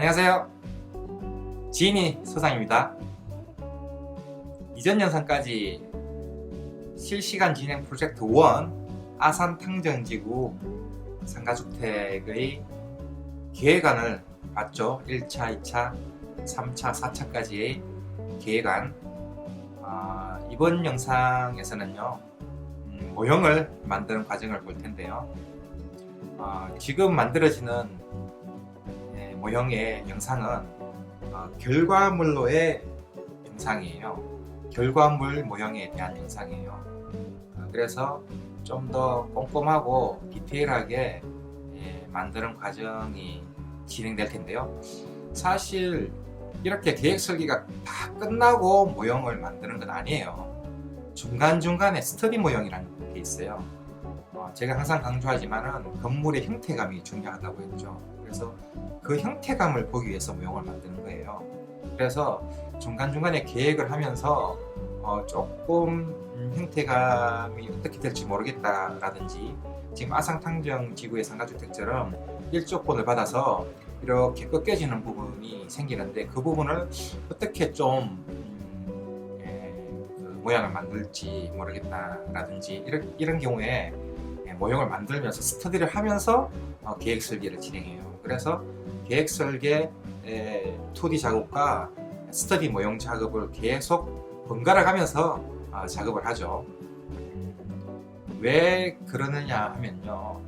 안녕하세요. 지인이 소상입니다. 이전 영상까지 실시간 진행 프로젝트 1 아산 탕정지구 상가주택의 계획안을 봤죠. 1차, 2차, 3차, 4차까지의 계획안. 이번 영상에서는요, 모형을 만드는 과정을 볼 텐데요. 지금 만들어지는 모형의 영상은 결과물로의 영상이에요. 결과물 모형에 대한 영상이에요. 그래서 좀 더 꼼꼼하고 디테일하게 만드는 과정이 진행될 텐데요. 사실 이렇게 계획 설계가 다 끝나고 모형을 만드는 건 아니에요. 중간중간에 스터디 모형이라는 게 있어요. 제가 항상 강조하지만은 건물의 형태감이 중요하다고 했죠. 그래서 그 형태감을 보기 위해서 모형을 만드는 거예요. 그래서 중간중간에 계획을 하면서 조금 형태감이 어떻게 될지 모르겠다라든지, 지금 아산탕정 지구의 상가주택처럼 일조권을 받아서 이렇게 꺾여지는 부분이 생기는데, 그 부분을 어떻게 좀 그 모양을 만들지 모르겠다라든지, 이런 경우에 모형을 만들면서 스터디를 하면서 계획 설계를 진행해요. 그래서 계획 설계 2D 작업과 스터디 모형 작업을 계속 번갈아 가면서 작업을 하죠. 왜 그러느냐 하면요,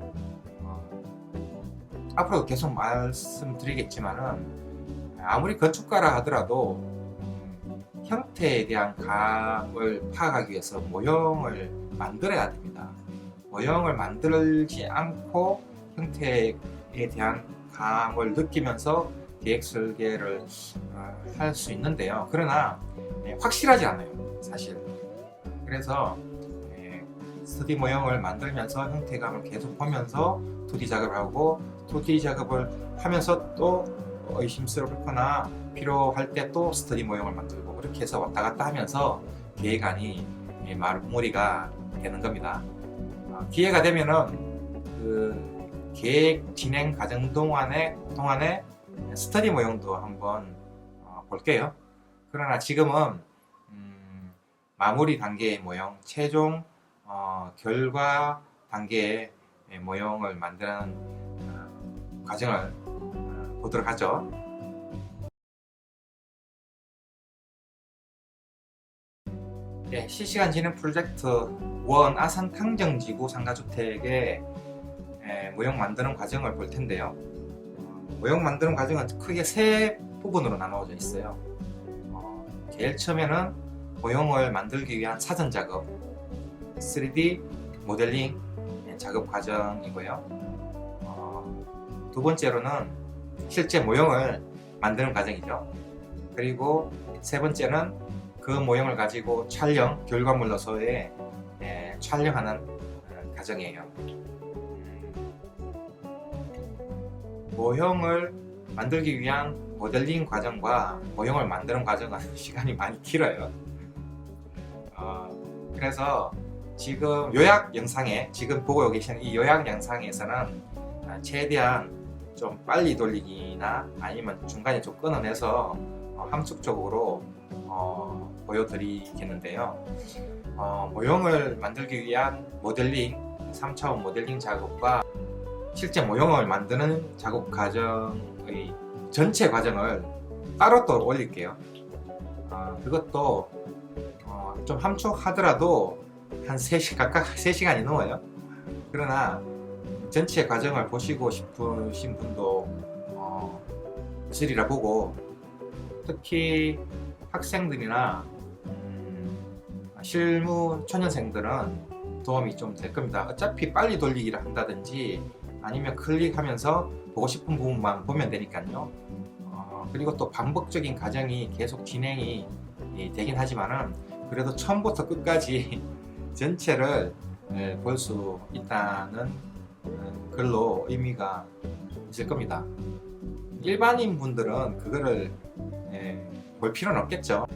앞으로 계속 말씀드리겠지만은, 아무리 건축가라 하더라도 형태에 대한 감을 파악하기 위해서 모형을 만들어야 됩니다. 모형을 만들지 않고 형태에 대한 감을 느끼면서 계획 설계를 할 수 있는데요. 그러나 확실하지 않아요, 사실. 그래서 스터디 모형을 만들면서 형태감을 계속 보면서 2D 작업을 하고, 2D 작업을 하면서 또 의심스럽거나 필요할 때 또 스터디 모형을 만들고, 그렇게 해서 왔다 갔다 하면서 계획안이 마무리가 되는 겁니다. 기회가 되면은 그 계획 진행 과정 동안에 스터디 모형도 한번 볼게요. 그러나 지금은 마무리 단계의 모형, 최종 결과 단계의 모형을 만드는 과정을 보도록 하죠. 실시간 진행 프로젝트 1 아산 탕정지구 상가주택의 모형 만드는 과정을 볼 텐데요. 모형 만드는 과정은 크게 세 부분으로 나누어져 있어요. 제일 처음에는 모형을 만들기 위한 사전 작업, 3D 모델링 작업 과정이고요. 두 번째로는 실제 모형을 만드는 과정이죠. 그리고 세 번째는 그 모형을 가지고 결과물로서의 촬영하는 과정이에요. 모형을 만들기 위한 모델링 과정과 모형을 만드는 과정은 시간이 많이 길어요. 그래서 지금 지금 보고 계시는 이 요약 영상에서는 최대한 좀 빨리 돌리기나 아니면 중간에 좀 끊어내서 함축적으로 보여드리겠는데요. 모형을 만들기 위한 모델링, 3차원 모델링 작업과 실제 모형을 만드는 작업 과정의 전체 과정을 따로 또 올릴게요. 그것도 좀 함축하더라도 한 3시간이 넘어요. 그러나 전체 과정을 보시고 싶으신 분도 있으리라 보고, 특히 학생들이나 실무 초년생들은 도움이 좀 될 겁니다. 어차피 빨리 돌리기를 한다든지 아니면 클릭하면서 보고 싶은 부분만 보면 되니까요. 그리고 또 반복적인 과정이 계속 진행이 되긴 하지만은, 그래도 처음부터 끝까지 전체를 볼 수 있다는 글로 의미가 있을 겁니다. 일반인 분들은 그거를 볼 필요는 없겠죠.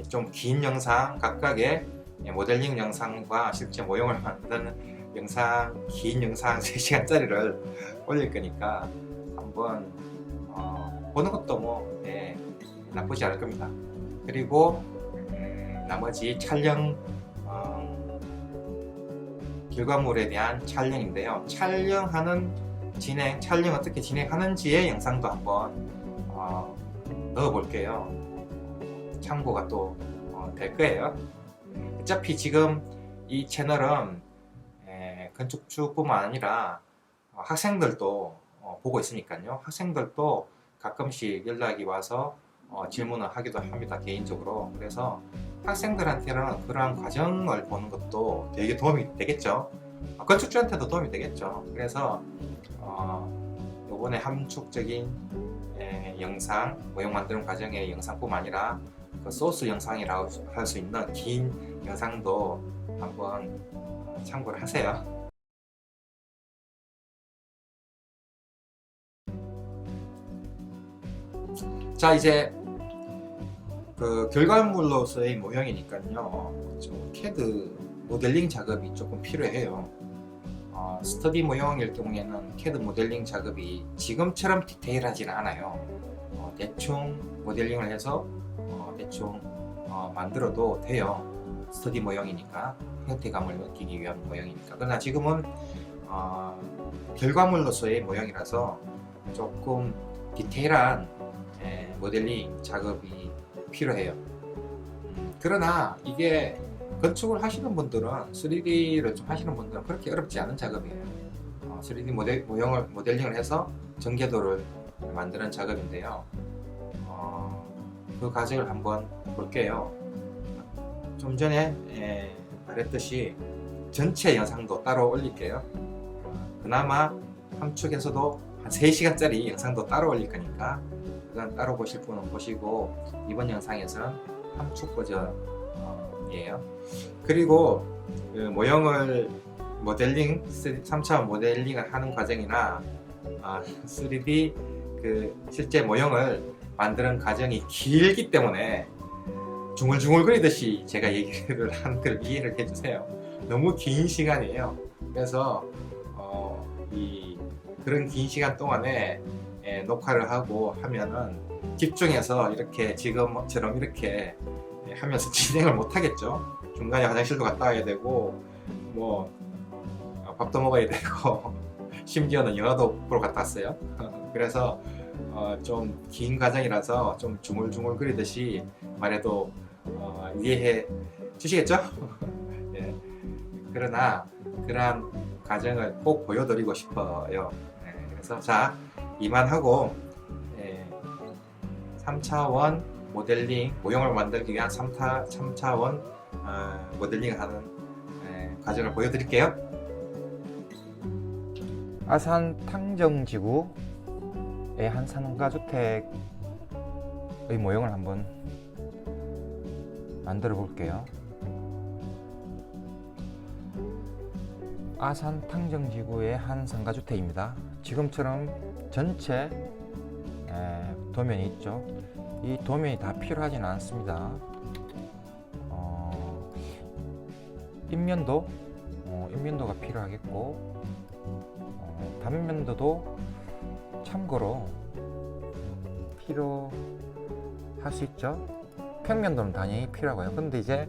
좀 긴 영상, 각각의 모델링 영상과 실제 모형을 만드는 영상, 긴 영상 3시간짜리를 올릴 거니까 한번 보는 것도 뭐 나쁘지 않을 겁니다. 그리고 나머지 촬영 결과물에 대한 촬영인데요. 촬영 어떻게 진행하는지의 영상도 한번 넣어 볼게요. 참고가 또 될 거예요. 어차피 지금 이 채널은 건축주뿐만 아니라 학생들도 보고 있으니까요. 학생들도 가끔씩 연락이 와서 질문을 하기도 합니다. 개인적으로. 그래서 학생들한테는 그러한 과정을 보는 것도 되게 도움이 되겠죠. 건축주한테도 도움이 되겠죠. 그래서 요번에 함축적인 영상, 모형 만드는 과정의 영상뿐만 아니라 그 소스 영상이라고 할 수 있는 긴 영상도 한번 참고를 하세요. 자, 이제 그 결과물로서의 모형이니까요. CAD 모델링 작업이 조금 필요해요. 스터디 모형일 경우에는 CAD 모델링 작업이 지금처럼 디테일하지는 않아요. 대충 모델링을 해서 대충 만들어도 돼요. 스터디 모형이니까, 형태감을 느끼기 위한 모형이니까. 그러나 지금은 결과물로서의 모형이라서 조금 디테일한 모델링 작업이 필요해요. 그러나 이게 건축을 하시는 분들은, 3D를 좀 하시는 분들은 그렇게 어렵지 않은 작업이에요. 3D 모델링을 해서 전개도를 만드는 작업인데요. 그 과정을 한번 볼게요. 좀 전에 말했듯이 전체 영상도 따로 올릴게요. 그나마 함축에서도 한 3시간짜리 영상도 따로 올릴 거니까 그건 따로 보실 분은 보시고, 이번 영상에서는 함축 버전이에요. 그리고 그 모형을 모델링, 3차원 모델링을 하는 과정이나 3D 그 실제 모형을 만드는 과정이 길기 때문에 중얼중얼거리듯이 제가 얘기를 하는 걸 이해를 해주세요. 너무 긴 시간이에요. 그래서 그런 긴 시간 동안에 녹화를 하고 하면은 집중해서 이렇게 지금처럼 이렇게 하면서 진행을 못 하겠죠. 중간에 화장실도 갔다 와야 되고, 뭐 밥도 먹어야 되고, 심지어는 영화도 보러 갔다 왔어요. 그래서 좀 긴 과정이라서 좀 중얼중얼거리듯이 말해도 이해해 주시겠죠? 네. 그러나 그러한 과정을 꼭 보여드리고 싶어요. 그래서 자, 이만하고 3차원 모델링, 모형을 만들기 위한 3차원 모델링을 하는 과정을 보여드릴게요. 아산 탕정지구의 한 상가주택의 모형을 한번 만들어 볼게요. 아산 탕정지구의 한 상가주택입니다. 지금처럼 전체 도면이 있죠. 이 도면이 다 필요하지는 않습니다. 인면도가 필요하겠고, 단면도도 참고로 필요할 수 있죠. 평면도는 당연히 필요하고요. 근데 이제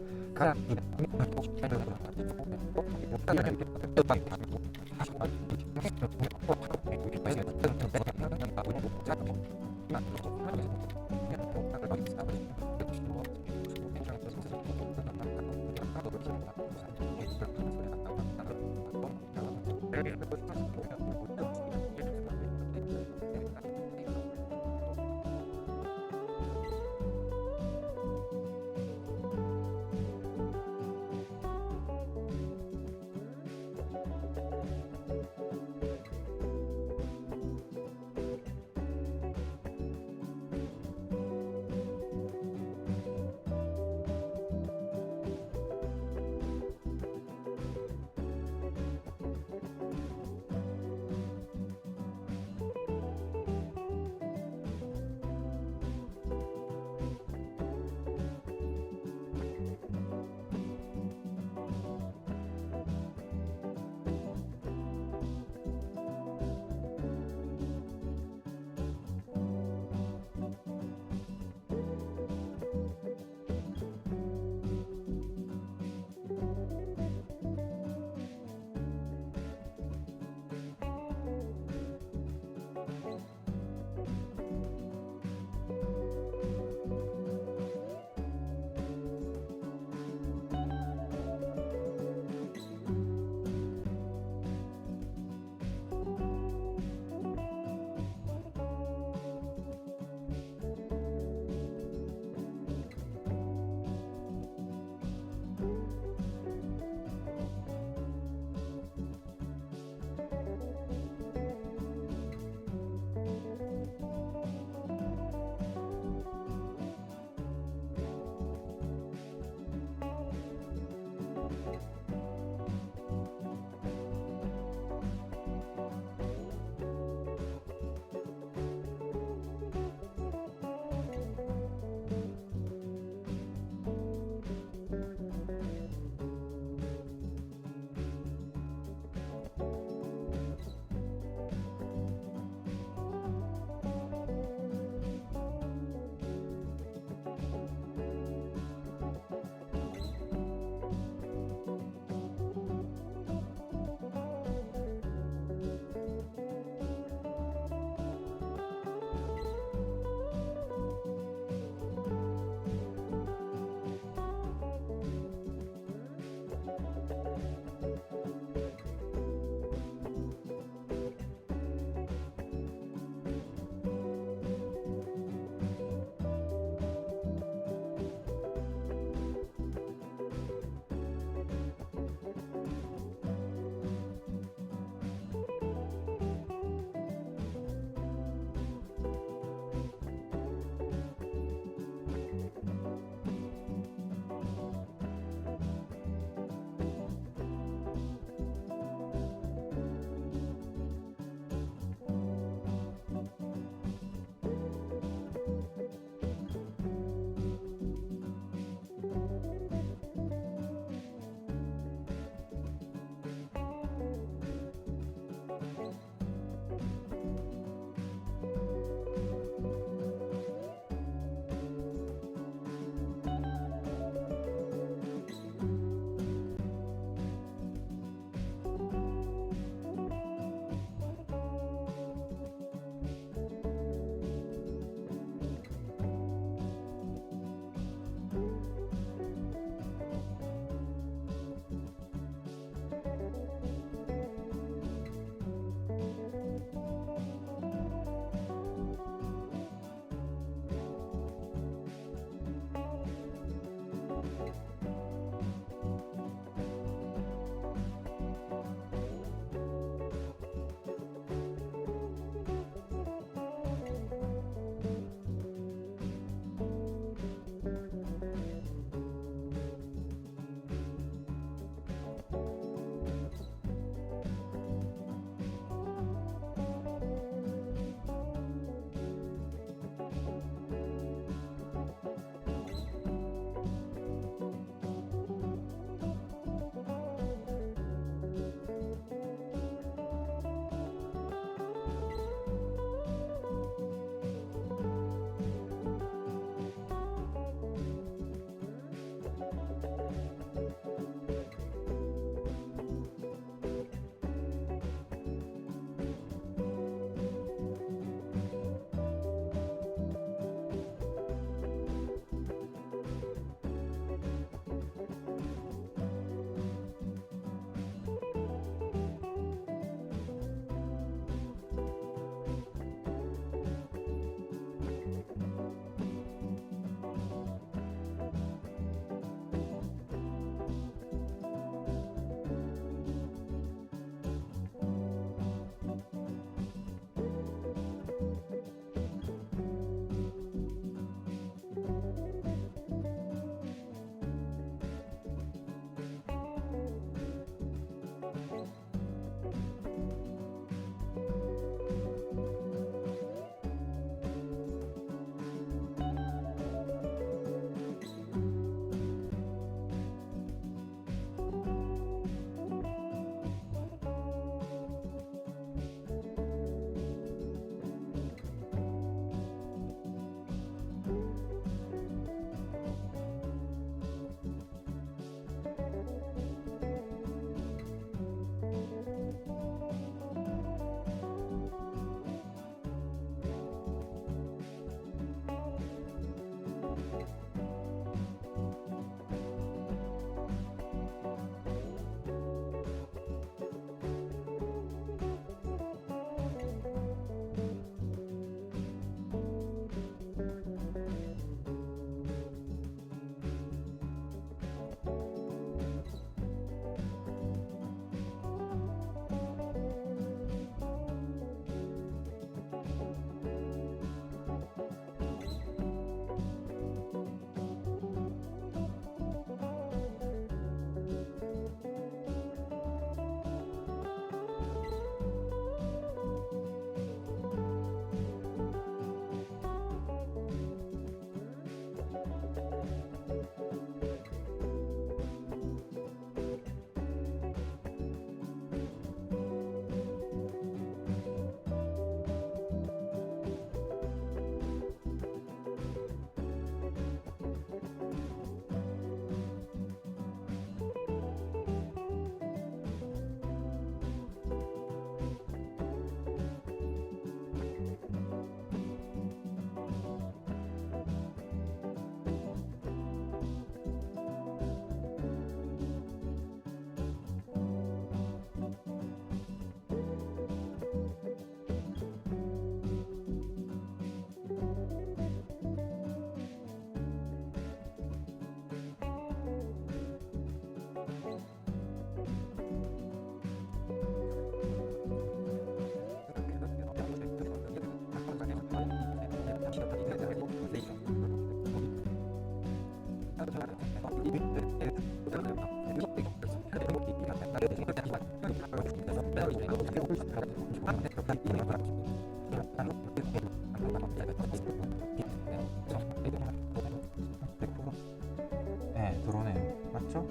네, 들어오네요. 맞죠?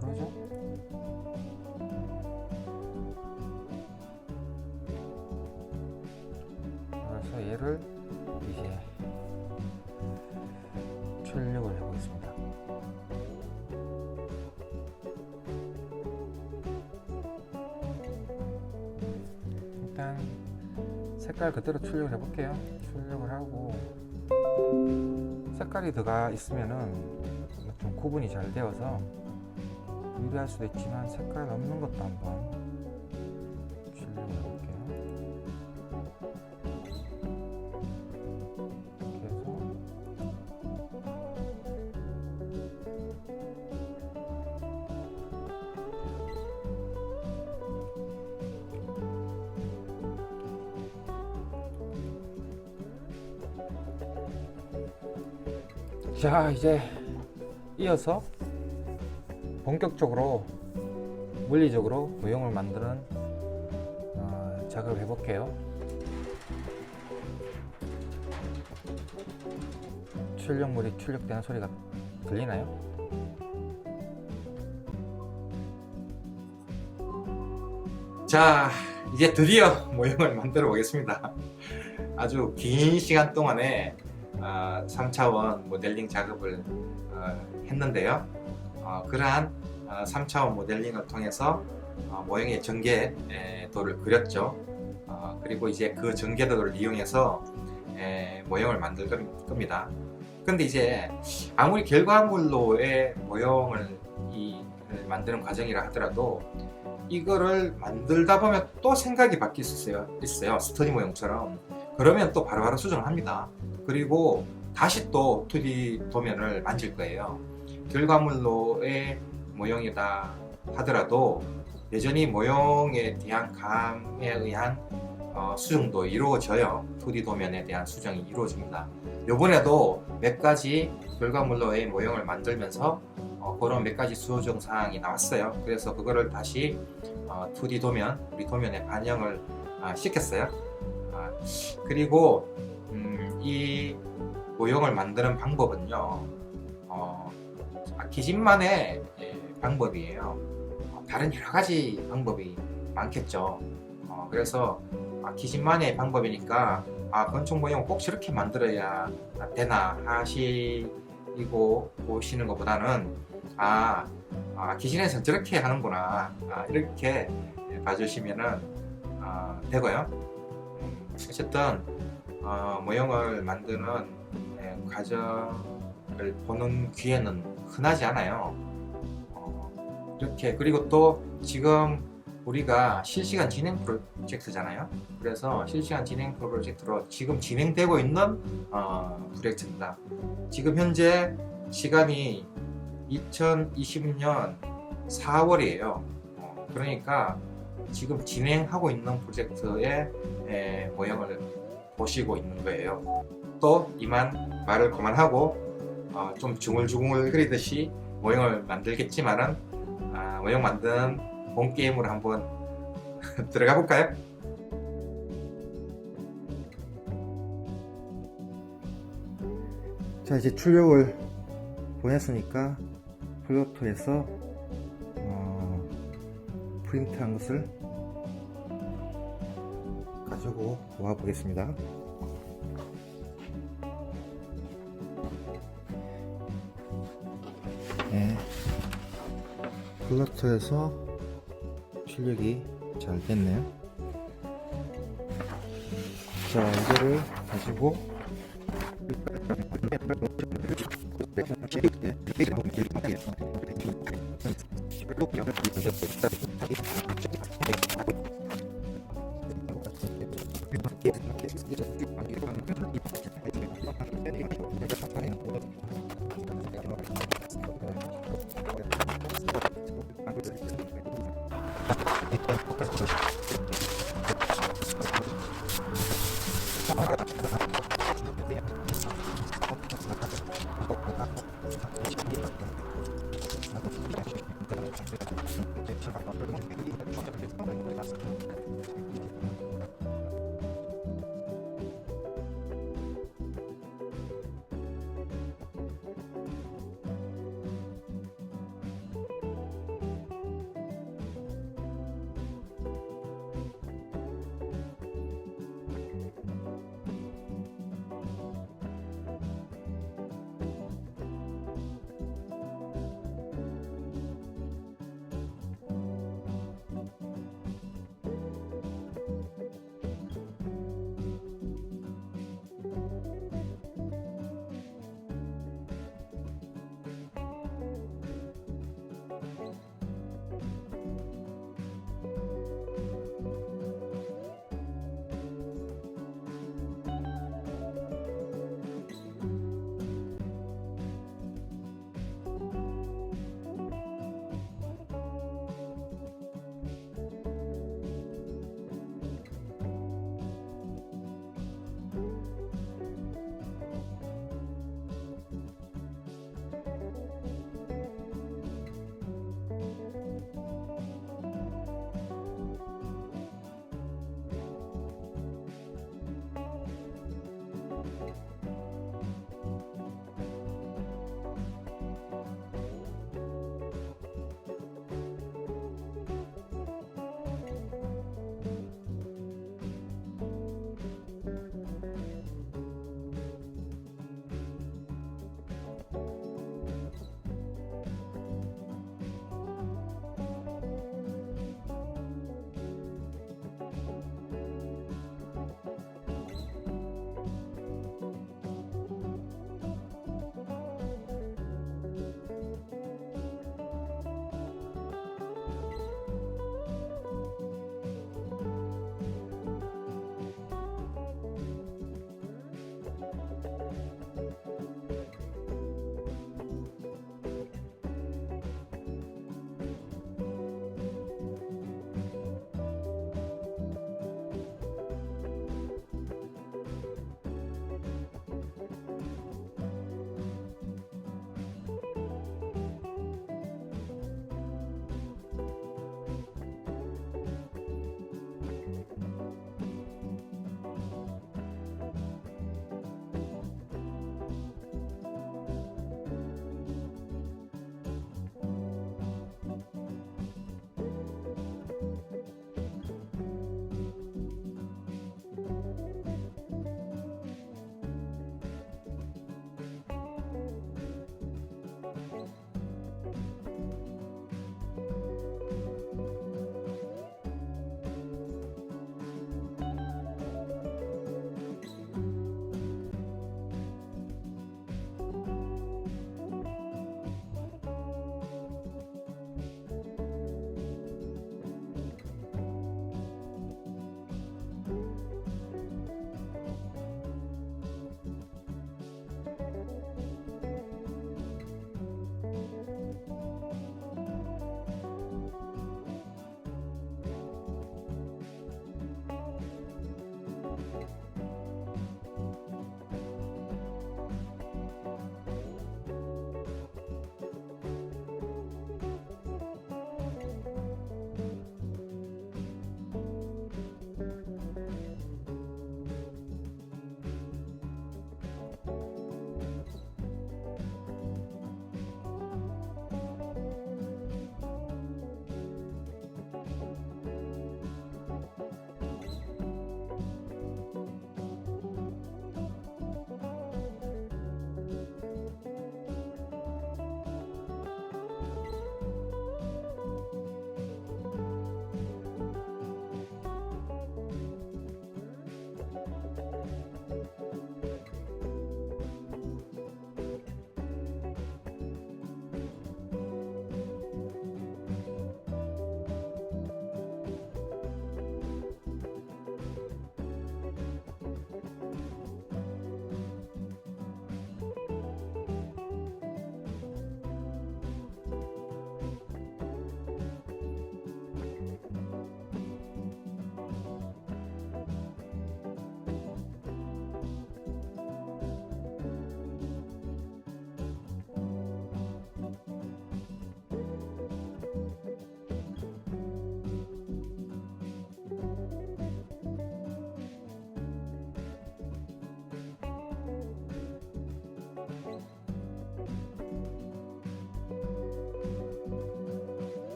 그러죠? 그래서 얘를 이제 출력을 해보겠습니다. 일단 색깔 그대로 출력을 해볼게요. 출력을 하고 색깔이 들어가 있으면은 좀 구분이 잘 되어서 유리할 수도 있지만 색깔 없는 것도 한번 출력을 해볼게요. 이렇게 해서 자, 이제 이어서 본격적으로 물리적으로 모형을 만드는 작업을 해볼게요. 출력물이 출력되는 소리가 들리나요? 자, 이제 드디어 모형을 만들어 보겠습니다. 아주 긴 시간 동안에 3차원 모델링 작업을 했는데요. 그러한 3차원 모델링을 통해서 모형의 전개도를 그렸죠. 그리고 이제 그 전개도를 이용해서 모형을 만들 겁니다. 근데 이제 아무리 결과물로의 모형을 만드는 과정이라 하더라도 이거를 만들다 보면 또 생각이 바뀔 수 있어요. 스터디 모형처럼. 그러면 또 바로바로 수정을 합니다. 그리고 다시 또 2D 도면을 만질 거예요. 결과물로의 모형이다 하더라도 여전히 모형에 대한 감에 의한 수정도 이루어져요. 2D 도면에 대한 수정이 이루어집니다. 이번에도 몇 가지 결과물로의 모형을 만들면서 그런 몇 가지 수정 사항이 나왔어요. 그래서 그거를 다시 2D 도면, 우리 도면에 반영을 시켰어요. 그리고 이 모형을 만드는 방법은요, 아키진만의 방법이에요. 다른 여러 가지 방법이 많겠죠. 그래서 아키진만의 방법이니까 건축 모형 꼭 저렇게 만들어야 되나 하시고 보시는 것보다는 아키진에서는 저렇게 하는구나, 이렇게 봐주시면은 되고요. 어쨌든 모형을 만드는 과정을 보는 기회는 흔하지 않아요. 이렇게, 그리고 또 지금 우리가 실시간 진행 프로젝트잖아요. 그래서 실시간 진행 프로젝트로 지금 진행되고 있는 프로젝트입니다. 지금 현재 시간이 2020년 4월이에요. 그러니까 지금 진행하고 있는 프로젝트의 모형을 보시고 있는 거예요. 또 이만 말을 그만하고 좀 중얼중얼 그리듯이 모형을 만들겠지만은 모형 만드는 본 게임으로 한번 들어가 볼까요? 자, 이제 출력을 보냈으니까 플로터에서 프린트한 것을 가지고 와 보겠습니다. 네, 플로터에서 출력이 잘 됐네요. 자, 이거를 가지고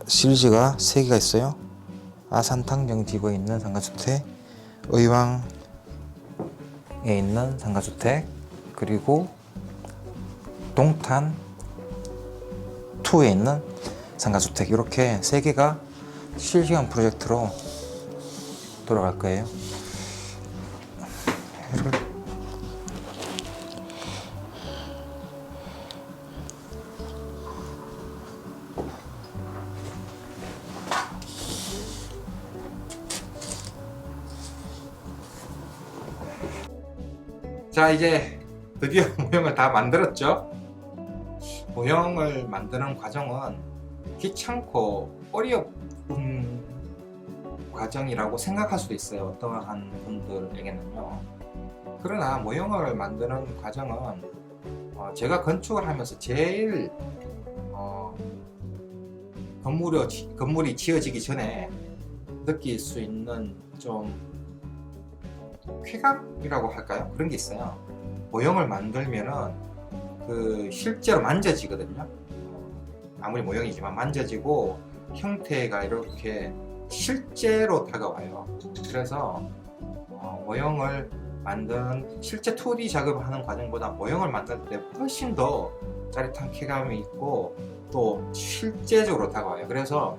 시리즈가 3개가 있어요. 아산탕정 지구에 있는 상가주택, 의왕에 있는 상가주택, 그리고 동탄 2에 있는 상가주택, 이렇게 3개가 실시간 프로젝트로 돌아갈 거예요. 자, 이제 드디어 모형을 다 만들었죠. 모형을 만드는 과정은 귀찮고 어려운 과정이라고 생각할 수도 있어요, 어떠한 분들에게는요. 그러나 모형을 만드는 과정은 제가 건축을 하면서 제일 건물이 지어지기 전에 느낄 수 있는 좀 쾌감이라고 할까요? 그런 게 있어요. 모형을 만들면은 실제로 만져지거든요. 아무리 모형이지만 만져지고 형태가 이렇게 실제로 다가와요. 그래서 모형을 만드는 실제 2D 작업을 하는 과정보다 모형을 만들 때 훨씬 더 짜릿한 쾌감이 있고 또 실제적으로 다가와요. 그래서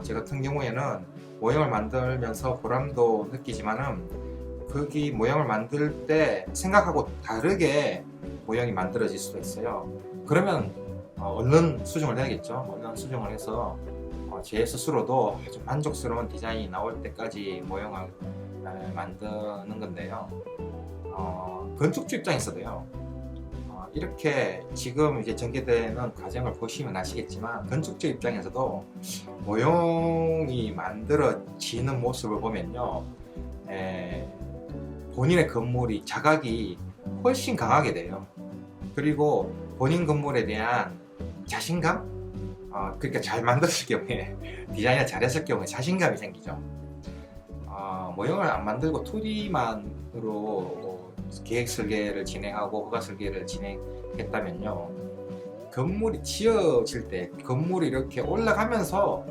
제 같은 경우에는 모형을 만들면서 보람도 느끼지만은 거기 모형을 만들 때 생각하고 다르게 모형이 만들어질 수도 있어요. 그러면 얼른 수정을 해야겠죠. 얼른 수정을 해서 제 스스로도 아주 만족스러운 디자인이 나올 때까지 모형을 만드는 건데요. 건축주 입장에서도요. 이렇게 지금 이제 전개되는 과정을 보시면 아시겠지만 건축주 입장에서도 모형이 만들어지는 모습을 보면요. 본인의 건물이 자각이 훨씬 강하게 돼요. 그리고 본인 건물에 대한 자신감? 그러니까 잘 만들었을 경우에 디자인을 잘했을 경우에 자신감이 생기죠. 모형을 안 만들고 2D만으로 계획 설계를 진행하고 허가 설계를 진행했다면요, 건물이 지어질 때 건물이 이렇게 올라가면서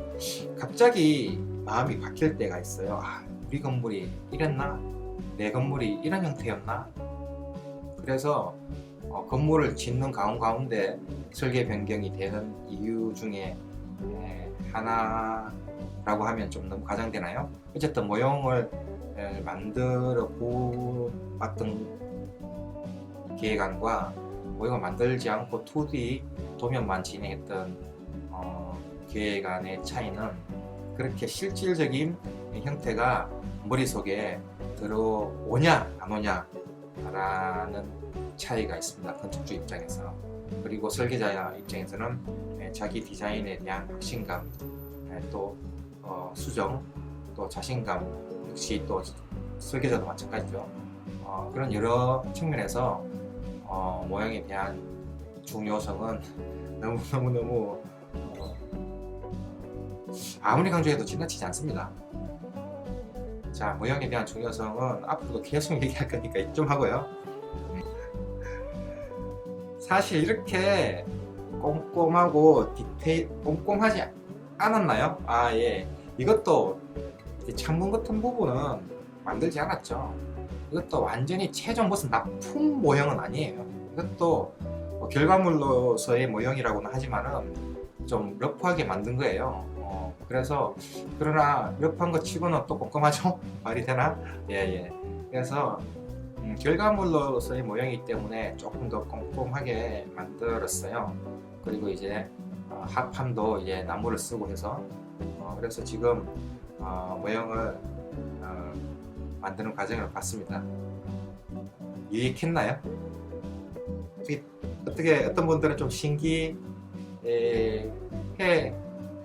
갑자기 마음이 바뀔 때가 있어요. 우리 건물이 이랬나? 내 건물이 이런 형태였나? 그래서 건물을 짓는 가운데 설계 변경이 되는 이유 중에 하나라고 하면 좀 너무 과장되나요? 어쨌든 모형을 만들어 봤던 계획안과 모형을 만들지 않고 2D 도면만 진행했던 계획안의 차이는 그렇게 실질적인 형태가 머릿속에 들어오냐 안 오냐 라는 차이가 있습니다. 건축주 입장에서. 그리고 설계자 입장에서는 자기 디자인에 대한 확신감, 또 수정, 또 자신감, 역시 또 설계자도 마찬가지죠. 그런 여러 측면에서 모형에 대한 중요성은 너무 아무리 강조해도 지나치지 않습니다. 자, 모형에 대한 중요성은 앞으로도 계속 얘기할 거니까 좀 하고요. 사실 이렇게 꼼꼼하고 꼼꼼하지 않았나요? 예. 이것도 창문 같은 부분은 만들지 않았죠. 이것도 완전히 최종 무슨 납품 모형은 아니에요. 이것도 결과물로서의 모형이라고는 하지만은 좀 러프하게 만든 거예요. 그러나 러프한 것 치고는 또 꼼꼼하죠? 말이 되나? 예. 그래서 결과물로서의 모형이기 때문에 조금 더 꼼꼼하게 만들었어요. 그리고 이제 합판도 이제 나무를 쓰고 해서 그래서 지금 모형을 만드는 과정을 봤습니다. 유익했나요? 어떻게 어떤 분들은 좀 신기해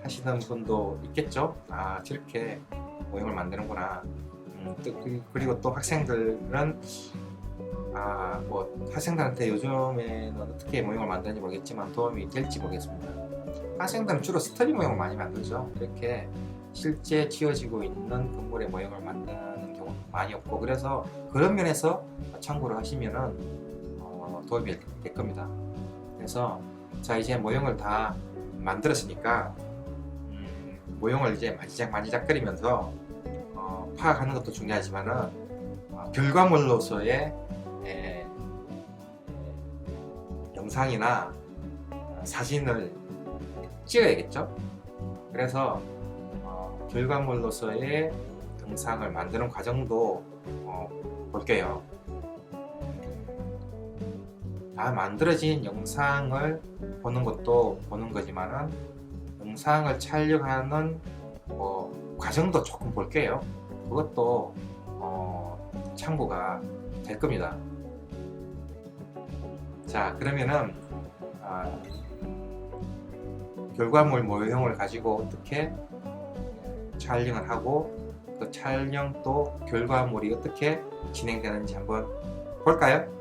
하시는 분도 있겠죠. 아, 저렇게 모형을 만드는구나. 그리고 또 학생들은 뭐 학생들한테 요즘에는 어떻게 모형을 만드는지 모르겠지만 도움이 될지 모르겠습니다. 학생들은 주로 스터디 모형을 많이 만들죠. 이렇게 실제 지어지고 있는 건물의 모형을 만드는 경우는 많이 없고, 그래서 그런 면에서 참고를 하시면은 도움이 될 겁니다. 그래서 자, 이제 모형을 다 만들었으니까 모형을 이제 만지작거리면서 파악하는 것도 중요하지만은 결과물로서의 영상이나 사진을 찍어야겠죠. 그래서 결과물로서의 영상을 만드는 과정도 볼게요. 다 만들어진 영상을 보는 것도 보는 거지만은 영상을 촬영하는 과정도 조금 볼게요. 그것도 참고가 될 겁니다. 자, 그러면은 결과물 모형을 가지고 어떻게 촬영을 하고 그 촬영 또 결과물이 어떻게 진행되는지 한번 볼까요?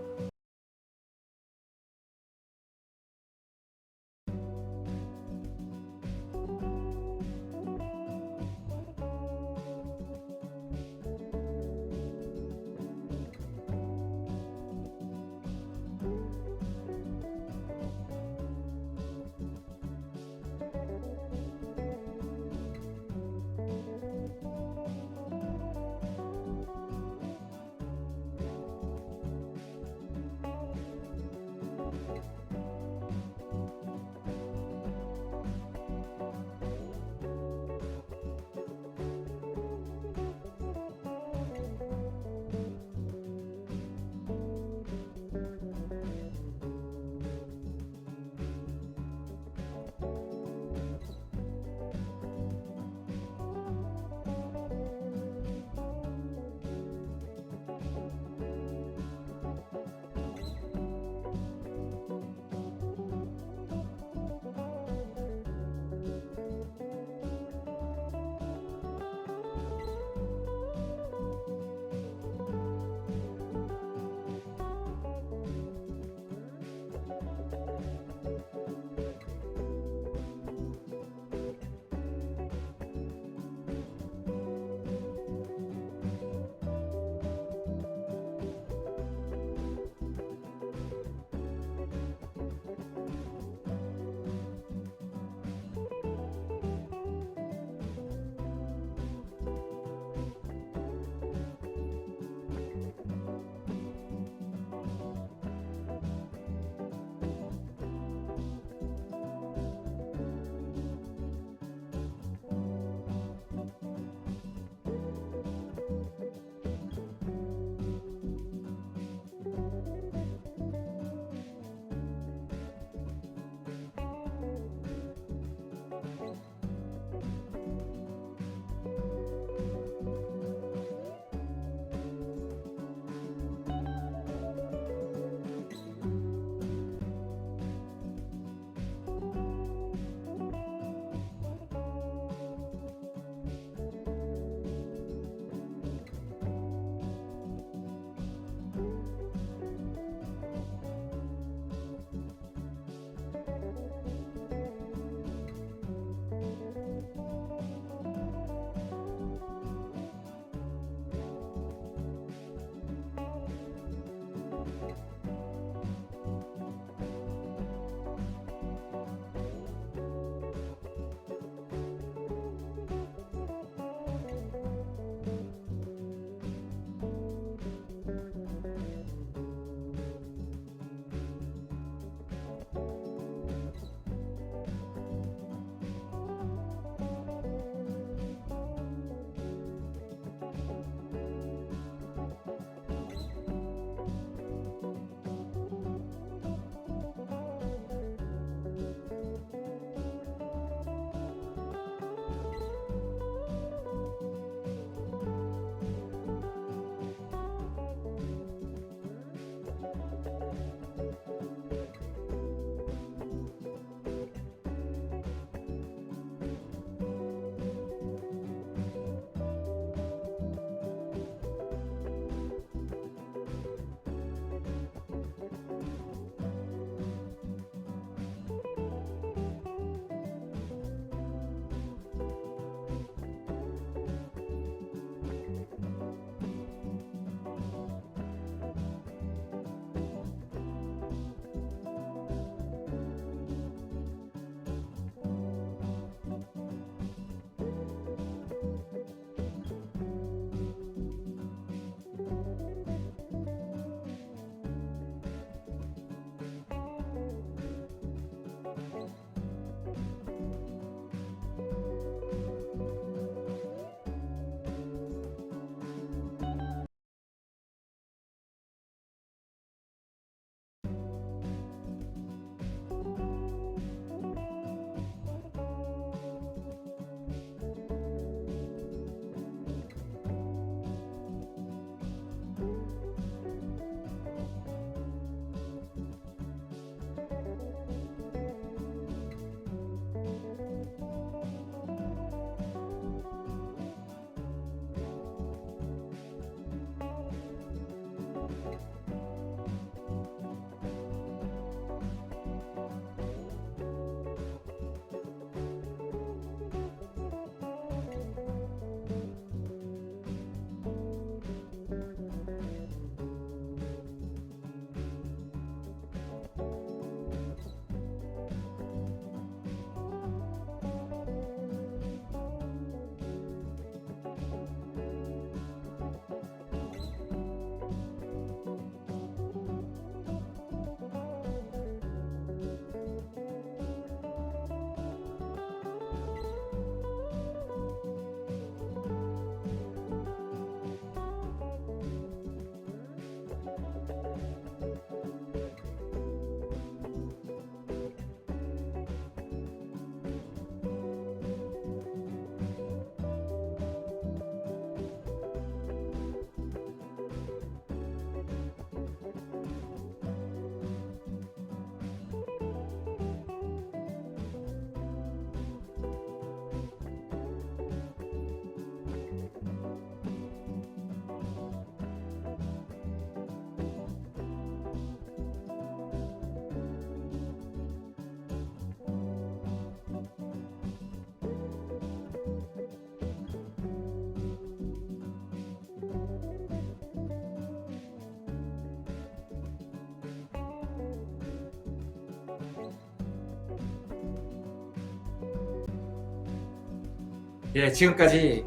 예, 지금까지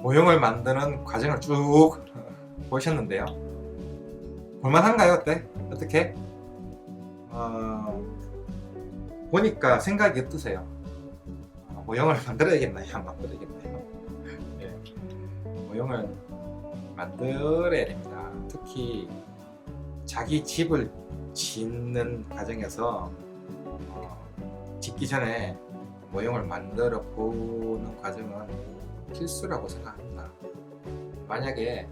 모형을 만드는 과정을 쭉 보셨는데요. 볼만한가요? 어때? 어떻게? 보니까 생각이 어떠세요? 모형을 만들어야겠나요? 안 만들어야겠나요? 예, 모형을 만들어야 됩니다. 특히 자기 집을 짓는 과정에서 짓기 전에 모형을 만들어 보는 과정은 필수라고 생각합니다. 만약에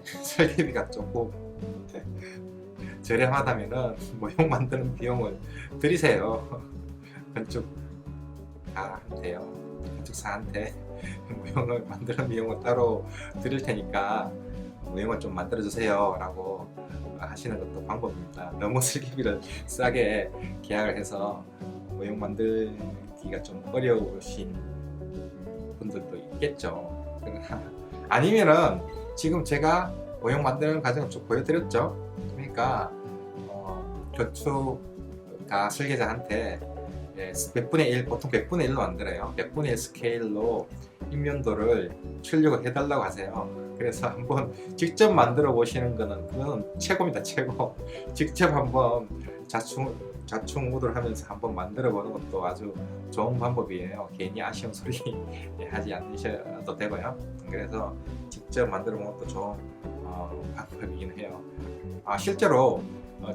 설계비가 조금 저렴하다면은 모형 만드는 비용을 들이세요. 건축가한테요. 건축사한테 모형을 만드는 비용을 따로 드릴 테니까 모형을 좀 만들어 주세요 라고 하시는 것도 방법입니다. 너무 설계비를 싸게 계약을 해서 모형 만들기가 좀 어려우신 분들도 있겠죠. 아니면은 지금 제가 모형 만드는 과정을 쭉 보여드렸죠. 그러니까 건축가 설계자한테 몇 분의 1, 보통 100분의 1로 만들어요. 100분의 1 스케일로 인면도를 출력을 해달라고 하세요. 그래서 한번 직접 만들어 보시는 거는 그건 최고입니다. 최고. 직접 한번 좌충우돌 하면서 한번 만들어 보는 것도 아주 좋은 방법이에요. 괜히 아쉬운 소리 하지 않으셔도 되고요. 그래서 직접 만들어 보는 것도 좋은 방법이긴 해요. 실제로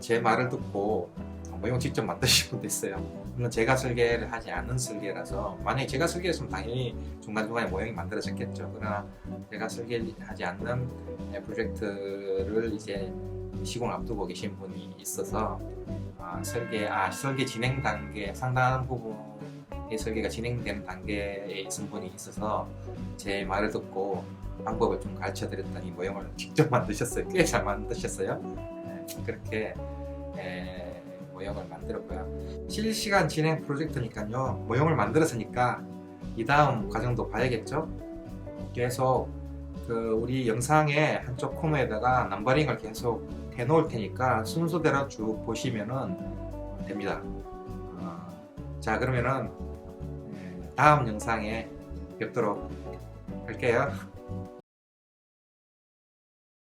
제 말을 듣고 모형 직접 만드신 분도 있어요. 물론 제가 설계를 하지 않은 설계라서, 만약에 제가 설계했으면 당연히 중간중간에 모형이 만들어졌겠죠. 그러나 제가 설계하지 않는 프로젝트를 이제 시공을 앞두고 계신 분이 있어서 설계 진행 단계, 상당한 부분의 설계가 진행되는 단계에 있은 분이 있어서 제 말을 듣고 방법을 좀 가르쳐 드렸더니 모형을 직접 만드셨어요. 꽤 잘 만드셨어요. 그렇게 모형을 만들었고요. 실시간 진행 프로젝트니까요. 모형을 만들었으니까 이 다음 과정도 봐야겠죠. 계속 우리 영상의 한쪽 코너에다가 넘버링을 계속 해놓을 테니까 순서대로 쭉 보시면은 됩니다. 자, 그러면은 다음 영상에 뵙도록 할게요.